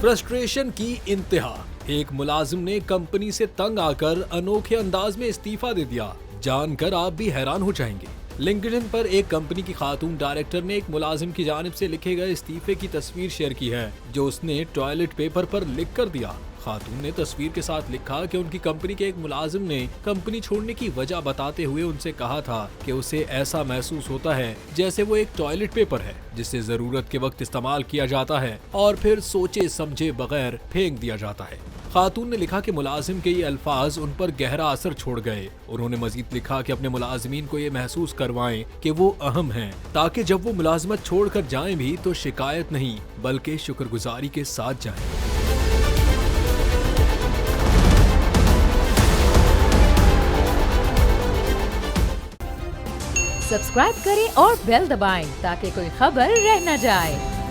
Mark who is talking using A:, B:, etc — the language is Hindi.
A: फ्रस्ट्रेशन की इंतहा, एक मुलाजिम ने कंपनी से तंग आकर अनोखे अंदाज में इस्तीफा दे दिया। जानकर आप भी हैरान हो जाएंगे। लिंक्डइन पर एक कंपनी की खातून डायरेक्टर ने एक मुलाजिम की जानिब से लिखे गए इस्तीफे की तस्वीर शेयर की है, जो उसने टॉयलेट पेपर पर लिख कर दिया। खातून ने तस्वीर के साथ लिखा कि उनकी कंपनी के एक मुलाजिम ने कंपनी छोड़ने की वजह बताते हुए उनसे कहा था कि उसे ऐसा महसूस होता है जैसे वो एक टॉयलेट पेपर है जिसे जरूरत के वक्त इस्तेमाल किया जाता है और फिर सोचे समझे बगैर फेंक दिया जाता है। खातून ने लिखा कि मुलाजिम के ये अल्फाज उन पर गहरा असर छोड़ गए। उन्होंने मजीद लिखा कि अपने मुलाजिमीन को ये महसूस करवाएं कि वो अहम हैं, ताकि जब वो मुलाजमत छोड़कर जाएं भी तो शिकायत नहीं बल्कि शुक्रगुजारी के साथ जाएं।
B: सब्सक्राइब करें और बेल दबाएं ताकि कोई खबर रह न जाए।